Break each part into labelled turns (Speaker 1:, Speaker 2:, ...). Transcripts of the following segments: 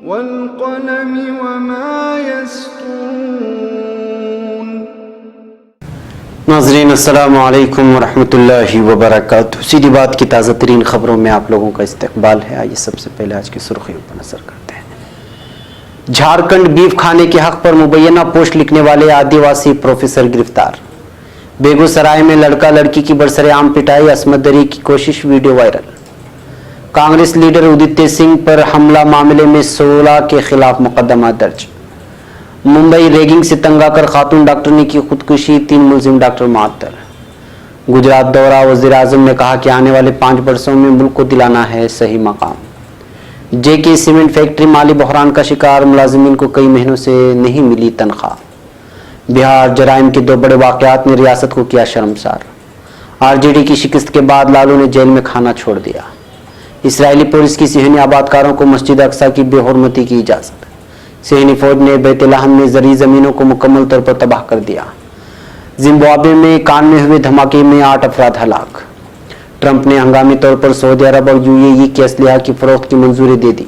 Speaker 1: वल्क़लमि वमा यस्तुरून।
Speaker 2: नाज़रीन अस्सलामु अलैकुम वरहमतुल्लाहि वबरकातुहू। सीधी बात की ताज़ा तरीन खबरों में आप लोगों का इस्तकबाल है। आइए सबसे पहले आज की सुर्खियों पर नजर करते हैं। झारखंड बीफ खाने के हक पर मुबैना पोस्ट लिखने वाले आदिवासी प्रोफेसर गिरफ्तार। बेगूसराय में लड़का लड़की की बरसरेआम पिटाई, असमत दरी की कोशिश, वीडियो वायरल। कांग्रेस लीडर उदित सिंह पर हमला मामले में 16 के खिलाफ मुकदमा दर्ज। मुंबई रेगिंग से तंग आकर खातून डॉक्टर ने की खुदकुशी, 3 मुलजिम डॉक्टर मुअत्तल। गुजरात दौरा, वज़ीर आज़म ने कहा कि आने वाले 5 वर्षों में मुल्क को दिलाना है सही मकाम। जेके सीमेंट फैक्ट्री माली बहरान का शिकार, मुलाजिमीन को कई महीनों से नहीं मिली तनख्वाह। बिहार जराइम के 2 बड़े वाक़यात ने रियासत को किया शर्मसार। आरजेडी की शिकस्त के बाद लालू ने जेल में खाना छोड़ दिया। इसराइली पुलिस की सिहनी आबादकारों को मस्जिद अक्सा की बेहुरमती की इजाज़त। सिहनी फौज ने बैतलहम में ज़री ज़मीनों को मुकम्मल तौर पर तबाह कर दिया। जिम्बाब्वे में कान में हुए धमाके में 8 अफराद हलाक। ट्रंप ने हंगामी तौर पर सऊदी अरब और यूएई के असलहा की फरोख्त की मंजूरी दे दी।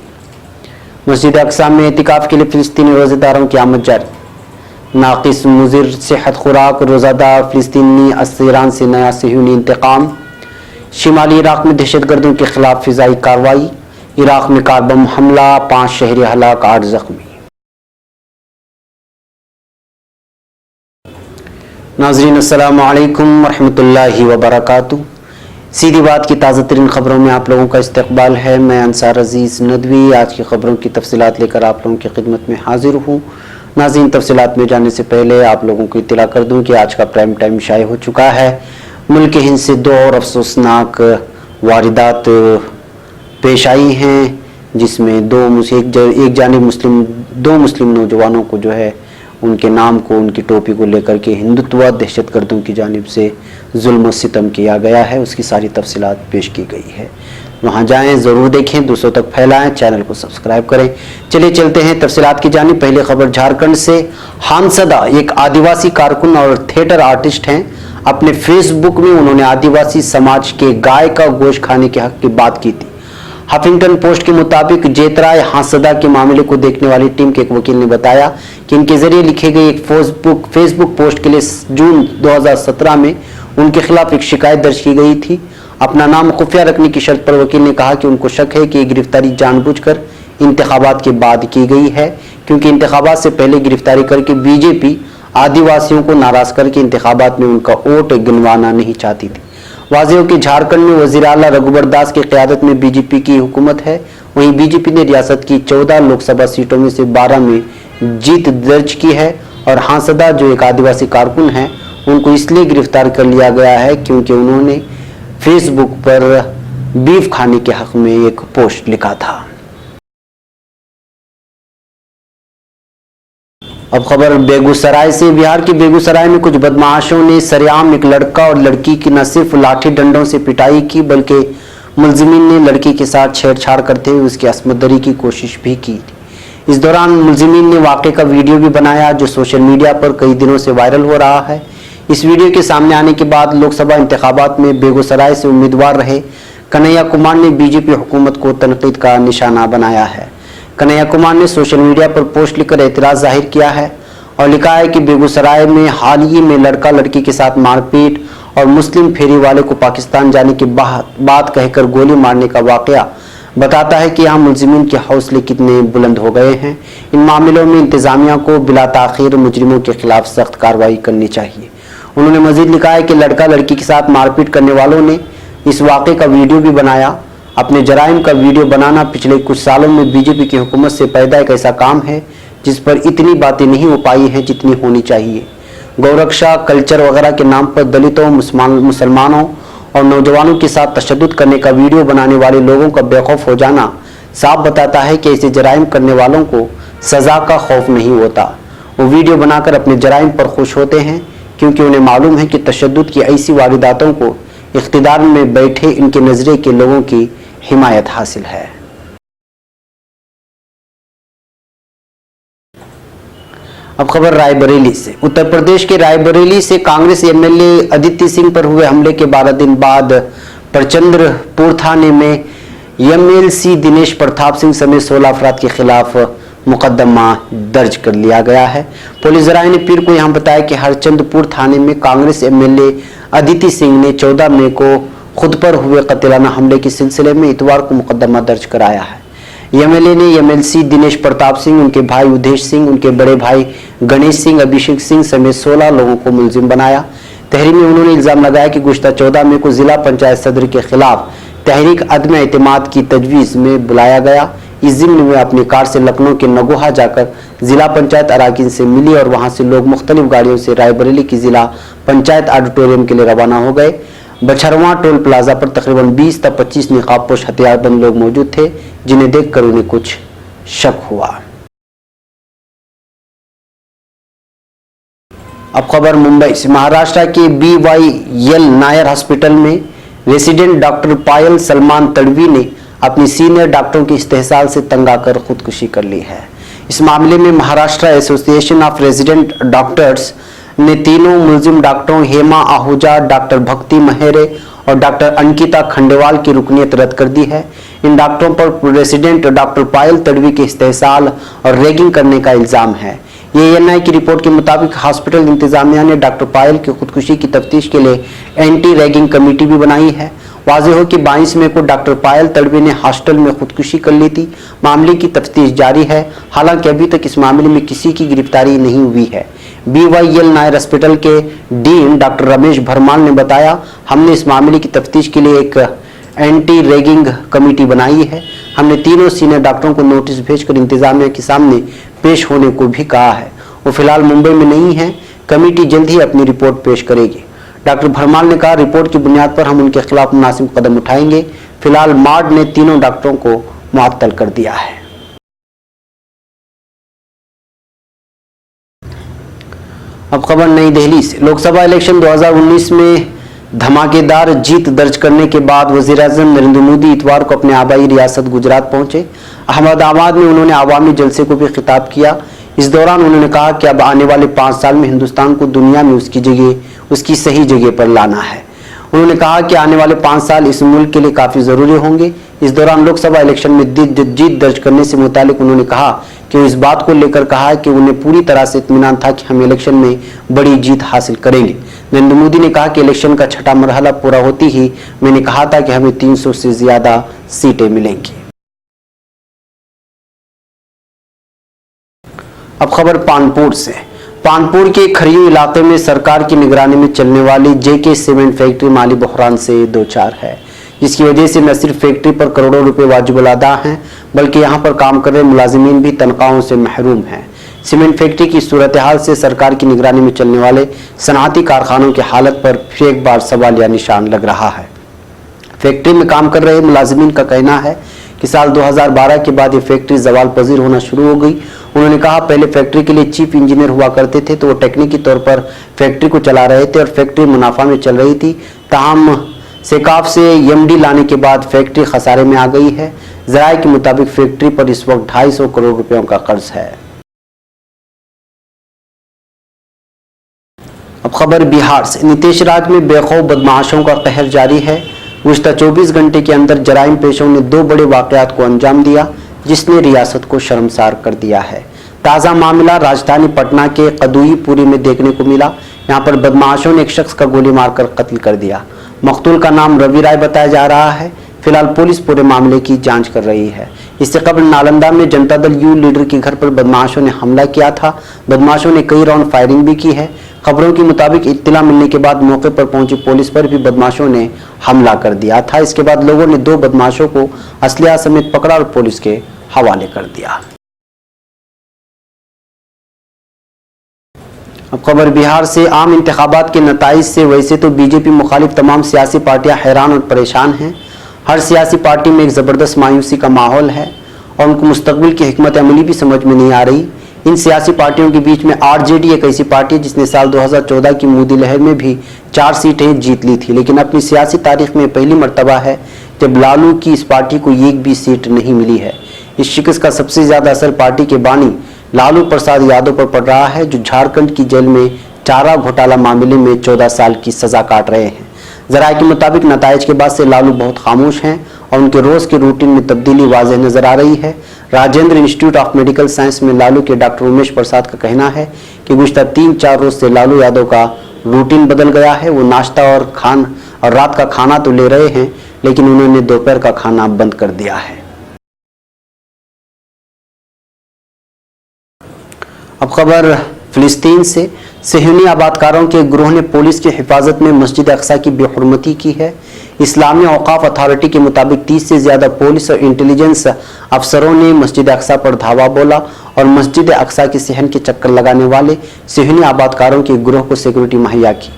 Speaker 2: मस्जिद अक्सा में एतिकाफ के लिए फिलिस्तीनी रोज़ेदारों की आमद जारी। नाकिस मुज़िर सेहत खुराक, रोज़ादार फिलिस्तीनी असीरान से नया सिहनी इंतकाम। शिमाली इराक में दहशतगर्दों के खिलाफ फिजाई कार्रवाई। इराक में कार बम हमला, 5 शहरी हलाक, 8 जख्मी। नाज़रीन अस्सलामु अलैकुम वरहमतुल्लाहि वबरकातुहू। सीधी बात की ताज़ा तरीन खबरों में आप लोगों का इस्तकबाल है। मैं अंसार अजीज़ नदवी आज की खबरों की तफसीलात लेकर आप लोगों की खिदमत में हाजिर हूँ। नाज़रीन, तफसीलात में जाने से पहले आप लोगों को इत्तला कर दूँ कि आज का प्राइम टाइम शाये हो चुका है। मुल्क के हिंद से 2 और अफसोसनाक वारदात पेश आई हैं, जिसमें एक जानिब 2 मुस्लिम नौजवानों को जो है उनके नाम को, उनकी टोपी को लेकर के हिंदुत्व दहशतगर्दों की जानिब से जुल्म और सितम किया गया है। उसकी सारी तफसीलात पेश की गई है। वहाँ जाएं, ज़रूर देखें, दूसरों तक फैलाएं, चैनल को सब्सक्राइब करें। चलिए चलते हैं तफसीलात की जानिब। पहले खबर झारखंड से। हांसदा एक आदिवासी कारकुन और थिएटर आर्टिस्ट हैं। अपने फेसबुक में उन्होंने आदिवासी समाज के गाय का गोश्त खाने के हक की बात की थी। हफिंगटन पोस्ट के मुताबिक जेतराय हांसदा के मामले को देखने वाली टीम के एक वकील ने बताया कि इनके जरिए लिखे गए एक फेसबुक पोस्ट के लिए जून 2017 में उनके खिलाफ एक शिकायत दर्ज की गई थी। अपना नाम खुफिया रखने की शर्त पर वकील ने कहा कि उनको शक है कि ये गिरफ्तारी जानबूझकर इंतखाबात के बाद की गई है, क्योंकि इंतखाबात से पहले गिरफ्तारी करके बीजेपी आदिवासियों को नाराज करके इंतखाबात में उनका वोट गिनवाना नहीं चाहती थी। वाज़ेह हो कि झारखंड में वज़ीर आला रघुबर दास की क़यादत में बीजेपी की हुकूमत है। वहीं बीजेपी ने रियासत की 14 लोकसभा सीटों में से 12 में जीत दर्ज की है। और हांसदा जो एक आदिवासी कारकुन हैं, उनको इसलिए गिरफ्तार कर लिया गया है क्योंकि उन्होंने फेसबुक पर बीफ खाने के हक में एक पोस्ट लिखा था। अब खबर बेगूसराय से। बिहार के बेगूसराय में कुछ बदमाशों ने सरेआम एक लड़का और लड़की की न सिर्फ लाठी डंडों से पिटाई की, बल्कि मुलजिमीन ने लड़की के साथ छेड़छाड़ करते हुए उसकी असमत दरी की कोशिश भी की। इस दौरान मुलजिमीन ने वाक़े का वीडियो भी बनाया, जो सोशल मीडिया पर कई दिनों से वायरल हो रहा है। इस वीडियो के सामने आने के बाद लोकसभा इंतखाबात में बेगूसराय से उम्मीदवार रहे कन्हैया कुमार ने बीजेपी हुकूमत को तनकीद का निशाना बनाया है। कन्हैया कुमार ने सोशल मीडिया पर पोस्ट लिखकर एतराज़ जाहिर किया है और लिखा है कि बेगूसराय में हाल ही में लड़का लड़की के साथ मारपीट और मुस्लिम फेरी वाले को पाकिस्तान जाने की बात कहकर गोली मारने का वाक़या बताता है कि यहाँ मुलजिमीन के हौसले कितने बुलंद हो गए हैं। इन मामलों में इंतज़ामिया को बिला ताख़ीर मुजरिमों के खिलाफ सख्त कार्रवाई करनी चाहिए। उन्होंने मज़ीद लिखा है कि लड़का लड़की के साथ मारपीट करने वालों ने इस वाक़े का वीडियो भी बनाया। अपने जराइम का वीडियो बनाना पिछले कुछ सालों में बीजेपी की हुकूमत से पैदा एक ऐसा काम है जिस पर इतनी बातें नहीं हो पाई हैं जितनी होनी चाहिए। गौरक्षा, कल्चर वगैरह के नाम पर दलितों, मुसलमानों और नौजवानों के साथ तशद्दुद करने का वीडियो बनाने वाले लोगों का बेखौफ हो जाना साफ बताता है कि ऐसे जराइम करने वालों को सज़ा का खौफ नहीं होता। वो वीडियो बनाकर अपने जराइम पर खुश होते हैं, क्योंकि उन्हें मालूम है कि तशद्दुद की ऐसी वारदातों को इख्तिदार में बैठे इनके नज़रिए के लोगों की हिमायत हासिल है। अब खबर रायबरेली से। उत्तर प्रदेश के रायबरेली से कांग्रेस एमएलए अदिति सिंह पर हुए हमले के 12 दिन बाद परचंद्रपुर थाने में एमएलसी दिनेश प्रताप सिंह समेत 16 अफराद के खिलाफ मुकदमा दर्ज कर लिया गया है। पुलिस जराये ने पीर को यहां बताया कि हरचंदपुर थाने में कांग्रेस एमएलए अदिति सिंह ने 14 मई को खुद पर हुए कत्लेआना हमले के सिलसिले में इतवार को मुकदमा दर्ज कराया है। एमएलए ने एमएलसी दिनेश प्रताप सिंह, उनके भाई उदेश सिंह, उनके बड़े भाई गणेश सिंह, अभिषेक सिंह समेत 16 लोगों को मुलजिम बनाया। तहरीर में उन्होंने इल्जाम लगाया कि गुज़िश्ता 14 मई को जिला पंचायत सदर के खिलाफ तहरीक अदम एतमाद की तजवीज़ में बुलाया गया। इस ज़िम्न में अपनी कार से लखनऊ के नगोहा जाकर जिला पंचायत अराकीन से मिली और वहां से लोग मुख्तलिफ गाड़ियों से रायबरेली की जिला पंचायत ऑडिटोरियम के लिए रवाना हो गए। बछरवा टोल प्लाजा पर तकरीबन 20 तक 25 निकाबपोश हथियारबंद लोग मौजूद थे, जिन्हें देखकर उन्हें कुछ शक हुआ। अब खबर मुंबई से। महाराष्ट्र के BYL नायर हॉस्पिटल में रेसिडेंट डॉक्टर पायल सलमान तड़वी ने अपनी सीनियर डॉक्टरों के इस्तेहसाल से तंग आकर खुदकुशी कर ली है। इस मामले में Maharashtra association of resident doctors ने तीनों मुलजिम डॉक्टरों हेमा आहूजा, डॉक्टर भक्ति महेरे और डॉक्टर अंकिता खंडेवाल की रुकनीत रद्द कर दी है। इन डॉक्टरों पर रेसिडेंट डॉक्टर पायल तड़वी के इस्तेहसाल और रैगिंग करने का इल्जाम है। ANI की रिपोर्ट के मुताबिक हॉस्पिटल इंतजामिया ने डॉक्टर पायल की खुदकुशी की तफ्तीश के लिए एंटी रैगिंग कमेटी भी बनाई है। वाज़ेह हो कि 22 मई को डॉक्टर पायल तड़वी ने हॉस्टल में खुदकुशी कर ली थी। मामले की तफ्तीश जारी है। हालांकि अभी तक इस मामले में किसी की गिरफ्तारी नहीं हुई है। BYL नायर हॉस्पिटल के डीन डॉक्टर रमेश भरमाल ने बताया, हमने इस मामले की तफ्तीश के लिए एक एंटी रैगिंग कमेटी बनाई है। हमने तीनों सीनियर डॉक्टरों को नोटिस भेजकर इंतजामिया के सामने पेश होने को भी कहा है। वो फिलहाल मुंबई में नहीं है। कमेटी जल्द ही अपनी रिपोर्ट पेश करेगी। डॉक्टर भरमाल ने कहा, रिपोर्ट की बुनियाद पर हम उनके खिलाफ मुनासिब कदम उठाएंगे। फिलहाल मार्ड ने तीनों डॉक्टरों को मुअत्तल कर दिया है। अब खबर नई दिल्ली से। लोकसभा इलेक्शन 2019 में धमाकेदार जीत दर्ज करने के बाद वज़ीर-ए-आज़म नरेंद्र मोदी इतवार को अपने आबाई रियासत गुजरात पहुंचे। अहमदाबाद में उन्होंने आवामी जलसे को भी खिताब किया। इस दौरान उन्होंने कहा कि अब आने वाले 5 साल में हिंदुस्तान को दुनिया में उसकी सही जगह पर लाना है। उन्होंने कहा कि आने वाले 5 साल इस मुल्क के लिए काफ़ी ज़रूरी होंगे। इस दौरान लोकसभा इलेक्शन में जीत दर्ज करने से मुतालिक उन्होंने कहा कि वो इस बात को लेकर कहा कि उन्हें पूरी तरह से इत्मीनान था कि हम इलेक्शन में बड़ी जीत हासिल करेंगे। नरेंद्र मोदी ने कहा कि इलेक्शन का छठा मरहला पूरा होती ही मैंने कहा था कि हमें 300 से ज़्यादा सीटें मिलेंगी। अब खबर पानपुर से। पानपुर के खरियू इलाके में सरकार की निगरानी में चलने वाली JK सीमेंट फैक्ट्री माली बहरान से दो चार है, जिसकी वजह से न सिर्फ फैक्ट्री पर करोड़ों रुपए वाजिब अदा हैं, बल्कि यहां पर काम कर रहे मुलाजिमीन भी तनख्वाहों से महरूम हैं। सीमेंट फैक्ट्री की सूरत हाल से सरकार की निगरानी में चलने वाले सनअती कारखानों की हालत पर फिर एक बार सवालिया निशान लग रहा है। फैक्ट्री में काम कर रहे मुलाजिमीन का कहना है कि साल 2012 के बाद ये फैक्ट्री जवाल पजीर होना शुरू हो गई। उन्होंने कहा, पहले फैक्ट्री के लिए चीफ इंजीनियर हुआ करते थे तो वो टेक्निकी तौर पर फैक्ट्री को चला रहे थे और फैक्ट्री मुनाफा में चल रही थी। ताहम सेकाफ से MD लाने के बाद फैक्ट्री खसारे में आ गई है। ज़राए के मुताबिक फैक्ट्री पर इस वक्त 250 करोड़ रुपयों का कर्ज है। अब खबर बिहार से। नीतीश राज में बेखौफ बदमाशों का कहर जारी है। गुज़िश्ता 24 घंटे के अंदर जराइम पेशों ने 2 बड़े वाक़यात को अंजाम दिया, जिसने रियासत को शर्मसार कर दिया है। ताज़ा मामला राजधानी पटना के कदुईपुरी में देखने को मिला। यहाँ पर बदमाशों ने एक शख्स का गोली मारकर कत्ल कर दिया। मकतूल का नाम रवि राय बताया जा रहा है। फिलहाल पुलिस पूरे मामले की जांच कर रही है। इससे कबल नालंदा में जनता दल यू लीडर के घर पर बदमाशों ने हमला किया था। बदमाशों ने कई राउंड फायरिंग भी की है। खबरों के मुताबिक इत्तला मिलने के बाद मौके पर पहुंची पुलिस पर भी बदमाशों ने हमला कर दिया था। इसके बाद लोगों ने 2 बदमाशों को असलिया समेत पकड़ा और पुलिस के हवाले कर दिया। अब खबर बिहार से। आम इंतखाबात के नताइज से वैसे तो बीजेपी मुखालिफ तमाम सियासी पार्टियां हैरान और परेशान हैं। हर सियासी पार्टी में एक ज़बरदस्त मायूसी का माहौल है और उनको मुस्तकबिल की हिकमत अमली भी समझ में नहीं आ रही। इन सियासी पार्टियों के बीच में RJD एक ऐसी पार्टी जिसने साल 2014 की मोदी लहर में भी 4 सीटें जीत ली थी, लेकिन अपनी सियासी तारीख में पहली मर्तबा है जब लालू की इस पार्टी को एक भी सीट नहीं मिली है। इस शिकस्त का सबसे ज्यादा असर पार्टी के बानी लालू प्रसाद यादव पर पड़ रहा है, जो झारखंड की जेल में चारा घोटाला मामले में 14 साल की सजा काट रहे हैं। जराये के मुताबिक नताइज के बाद से लालू बहुत खामोश हैं और उनके रोज के रूटीन में तब्दीली वाज़ेह नजर आ रही है। Rajendra institute of medical science में लालू के डॉक्टर उमेश प्रसाद का कहना है कि गुज़श्ता 3-4 रोज से लालू यादव का रूटीन बदल गया है। वो नाश्ता और रात का खाना तो ले रहे हैं, लेकिन उन्होंने दोपहर का खाना बंद कर दिया है। अब खबर फिलिस्तीन से। सेहनी आबादकारों के गिरोह ने पुलिस की हिफाजत में मस्जिद अक्सा की बेहुरमती की है। इस्लामी औकाफ अथॉरिटी के मुताबिक 30 से ज्यादा पुलिस और इंटेलिजेंस अफसरों ने मस्जिद अक्सा पर धावा बोला और मस्जिद अक्सा के सहन के चक्कर लगाने वाले सेहनी आबादकारों के गिरोह को सिक्योरिटी मुहैया की।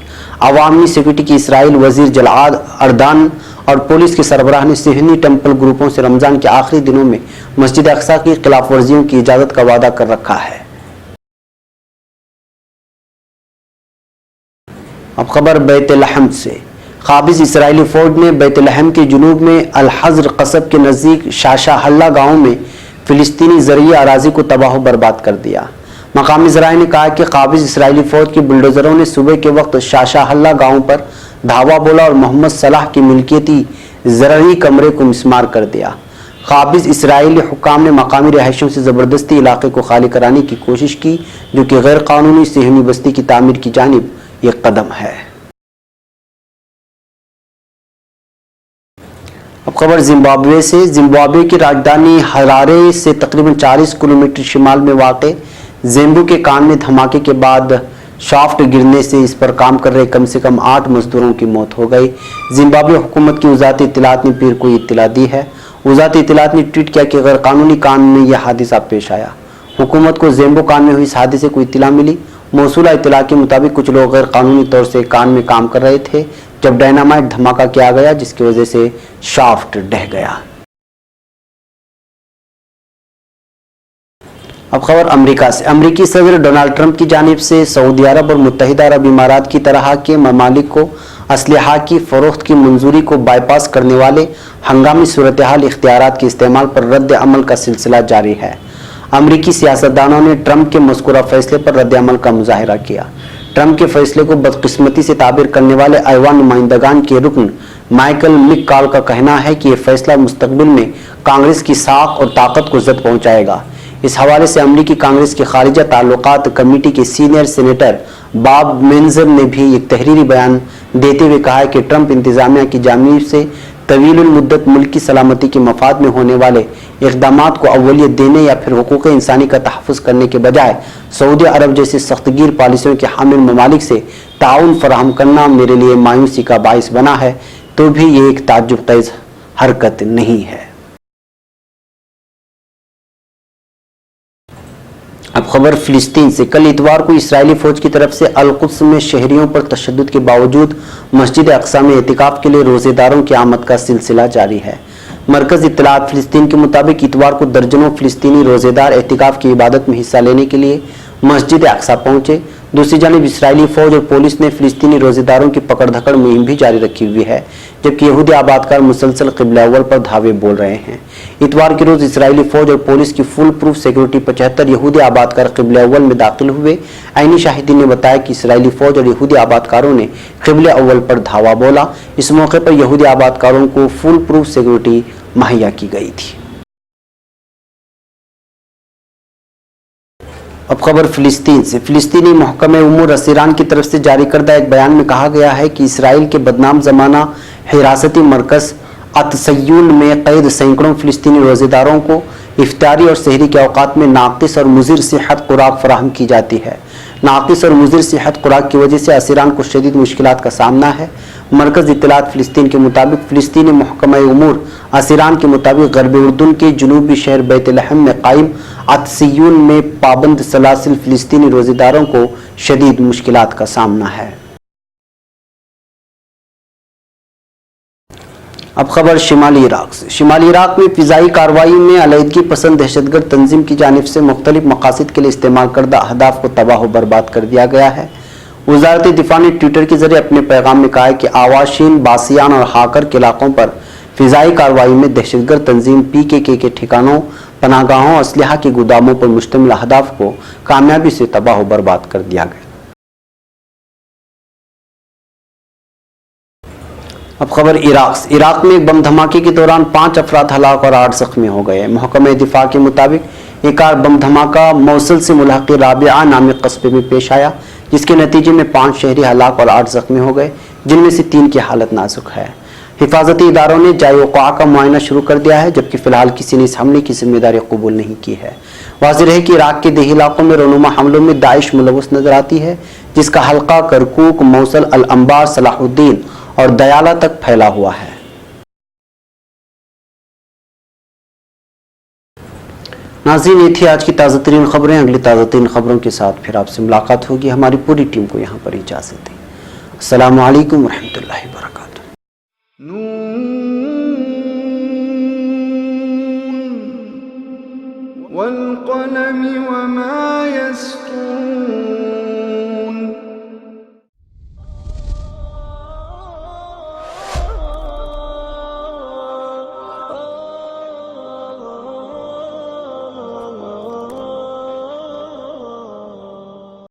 Speaker 2: अवामी सिक्योरिटी की इसराइल वजीर जलाद अर्दान और पुलिस के सरबराह ने सेहनी टेम्पल ग्रुपों से रमजान के आखिरी दिनों में मस्जिद अक्सा की खिलाफ वर्जियों की इजाजत का वादा कर रखा है। अब खबर बैतलहम से। काबिज इसराइली फौज ने बैतलहम के जुनूब में अल-हज़्र कस्ब के नज़दीक शाशा हल्ला गाँव में फिलिस्तीनी ज़रिए अराजी को तबाह बर्बाद कर दिया। मकामी ज़राए ने कहा कि काबिज इसराइली फौज के बुलडोज़रों ने सुबह के वक्त शाशा हल्ला गाँव पर धावा बोला और मोहम्मद सलाह की मिल्कियती ज़रई कमरे को मिस्मार कर दिया। काबिज इसराइली हुक्काम ने मकामी रिहायशियों से ज़बरदस्ती इलाके को खाली कराने की कोशिश की, जो कि गैर कानूनी सेहनी बस्ती की तामीर की जानिब एक कदम है। अब खबर जिम्बाब्वे से। जिम्बाब्वे की राजधानी हरारे से तकरीबन 40 किलोमीटर शिमाल में वाक़े जेम्बू के कान में धमाके के बाद शाफ्ट गिरने से इस पर काम कर रहे कम से कम 8 मजदूरों की मौत हो गई। जिम्बाब्वे हुकूमत की वज़ारत इत्तलात ने पीर को इत्तला दी है। वज़ारत इत्तलात ने ट्वीट किया कि गैर कानूनी कान में यह हादसा पेश आया। हुकूमत को जेम्बू कान में हुई इस हादसे को इत्तला मिली। मौसूला इत्तला के मुताबिक कुछ लोग गैर कानूनी तौर से कान में काम कर रहे थे जब डायनामाइट धमाका किया गया, जिसकी वजह से शाफ्ट ढह गया। अब खबर अमेरिका से। अमेरिकी सदर डोनाल्ड ट्रंप की जानिब से सऊदी अरब और मुत्तहिदा अरब इमारात की तरह के ममालिक को असलहा की फरोख्त की मंजूरी को बाईपास करने वाले हंगामी सूरत हाल इख्तियारात के इस्तेमाल पर रद्द अमल का सिलसिला जारी है। अमरीकी सियासतदानों ने ट्रंप के मज़कूरा फैसले पर रद्द अमल का मुजाहिरा किया। ट्रंप के फैसले को बदकिस्मती से ताबीर करने वाले ऐवान नुमाइंदगान के रुकन माइकल मिककॉल का कहना है कि यह फैसला मुस्तकबिल में कांग्रेस की साख और ताकत को जद पहुंचाएगा। इस हवाले से अमरीकी कांग्रेस के खारिजा ताल्लुकात कमेटी के सीनियर सेनेटर बॉब मेंजर ने भी एक तहरीरी बयान देते हुए कहा है कि ट्रंप इंतजामिया की जानिब से तवील मुद्दत मुल्की सलामती के मफाद में होने वाले इक़दामात को अव्वलियत देने या फिर हुकूक़ इंसानी का तहफ़्फ़ुज़ करने के बजाय सऊदी अरब जैसी सख्तगीर पॉलिसियों के हामिल ममालिक से ताउन फराहम करना मेरे लिए मायूसी का बाइस बना है, तो भी ये एक ताज्जुब ख़ेज़ हरकत नहीं है। अब खबर फिलिस्तीन से। कल इतवार को इस्राएली फौज की तरफ से अल-कुद्स में शहरियों पर तशद्दुद के बावजूद मस्जिद अक्सा में एतिकाफ के लिए रोजेदारों की आमद का सिलसिला जारी है। मरकज इत्तलात फिलिस्तीन के मुताबिक इतवार को दर्जनों फिलिस्तीनी रोजेदार एतिकाफ की इबादत में हिस्सा लेने के लिए मस्जिद अक्सा पहुंचे। दूसरी जानिब इस्राएली फौज और पुलिस ने फिलिस्तीनी रोजेदारों की पकड़ धकड़ मुहिम भी जारी रखी हुई है, जबकि यहूदी आबादकार मुसलसल क़िबला अव्वल पर धावे बोल रहे हैं। इतवार के रोज इस्राएली फौज और पुलिस की फुल प्रूफ सिक्योरिटी 75 यहूदी आबादकार क़िबला अव्वल में दाखिल हुए। ऐनी शाहिदीन ने बताया कि इस्राएली फौज और यहूदी आबादकारों ने क़िबला अव्वल पर धावा बोला। इस मौके पर यहूदी आबादकारों को फुल प्रूफ सिक्योरिटी मुहैया की गई थी। अब खबर फिलिस्तीन से। फिलिस्तीनी महकमे उमूर असीरान की तरफ से जारी करदा एक बयान में कहा गया है कि इसराइल के बदनाम जमाना हिरासती मरकज अतसय्यून में कैद सैकड़ों फिलिस्तीनी रोजेदारों को इफ्तारी और सहरी के औकात में नाकिस और मुज़िर सेहत खुराक फराहम की जाती है। नाकिस और मुज़िर सेहत खुराक की वजह से असीरान को शदीद मुश्किलात का सामना है। मरकज़ इत्तलात फिलिस्तीन के मुताबिक फिलिस्तीनी महकमा उमूर असीरान के मुताबिक गरबी उर्दून के जुनूबी शहर बैतलहम में कायम अतसय्यून में पाबंद सलासिल फिलिस्तीनी रोजेदारों को शदीद मुश्किलात का सामना है। अब खबर शिमाली इराक से। शिमाली इराक में फिजाई कार्रवाई में अलहदगी पसंद दहशतगर्द तंजीम की जानिब से मुख्तलिफ मकासद के लिए इस्तेमाल करदा अहदाफ को तबाह बर्बाद कर दिया गया है। वज़ारत दिफा ने ट्विटर के जरिए अपने पैगाम में कहा है कि आवाशीन, बासियान और हाकर के इलाकों पर फिजाई कार्रवाई में दहशतगर्द तंजीम PKK के ठिकानों, पनाहगाहों और असलहा के गोदामों पर मुश्तमिल अहदाफ को कामयाबी से तबाह बर्बाद कर दिया गया। अब खबर इराक में एक बम धमाके के दौरान 5 अफराद हलाक और 8 जख्मी हो गए। महकमे दिफा के मुताबिक एक और बम धमाका मौसल से मुल्हक़ राबिया नामी कस्बे में पेश आया, जिसके नतीजे में 5 शहरी हलाक और 8 जख्मी हो गए, जिनमें से 3 की हालत नाजुक है। हिफाजती इदारों ने जाए वक़ा का मुआयना शुरू कर दिया है, जबकि फिलहाल किसी ने इस हमले की जिम्मेदारी कबूल नहीं की है। वाज़ेह है कि इराक के देही इलाकों में रोनुमा हमलों में दाइश मुलव्वस नजर आती है, जिसका हल्का करकुक, मौसल, अल अंबार, सलाहुद्दीन और दयाला तक फैला हुआ है। नाज़रीन, ये थी आज की ताज़ा तरीन खबरें। अगली ताज़ा तरीन खबरों के साथ फिर आपसे मुलाकात होगी। हमारी पूरी टीम को यहाँ पर इजाज़त दें। अस्सलामु अलैकुम वरहमतुल्लाहि वबरकातुहू।
Speaker 1: वल क़लम वमा